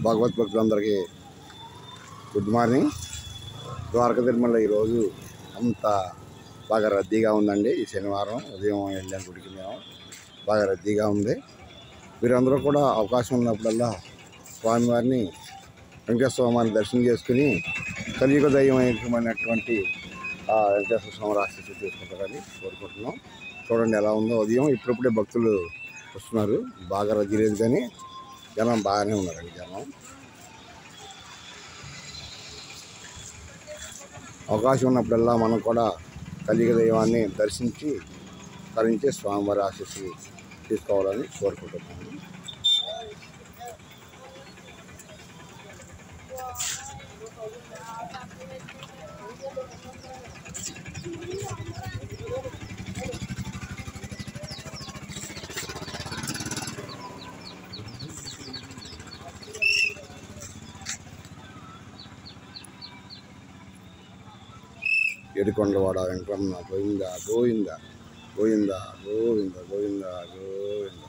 భగవత్ భక్తులందరికీ good morning. Dwaraka Tirumala ఈరోజు అంత బాగా రద్దీగా ఉందండి. ఈ శనివారం ఉదయం వెళ్ళాం గుడికి, మేము బాగా రద్దీగా ఉంది. మీరందరూ కూడా అవకాశం ఉన్నప్పుడల్లా స్వామివారిని, వెంకటేశ్వర స్వామిని దర్శనం చేసుకుని కలియుగ దైవమైనటువంటి వెంకటేశ్వర స్వామి ఆశీస్సులు తీసుకుంటారని కోరుకుంటున్నాం. చూడండి ఎలా ఉందో ఉదయం. ఇప్పుడప్పుడే భక్తులు వస్తున్నారు. బాగా రద్దీ లేదు కానీ జనం బాగానే ఉన్నారండి. జనం అవకాశం ఉన్నప్పుడల్లా మనం కూడా కలియుగ దైవాన్ని దర్శించి తరించే స్వామివారి ఆశీస్సులు తీసుకోవాలని కోరుకుంటున్నాను. ఏడుకొండలవాడ వెంకటరమణ గోవింద గోవింద గోవింద గోవింద గోవింద గోవింద.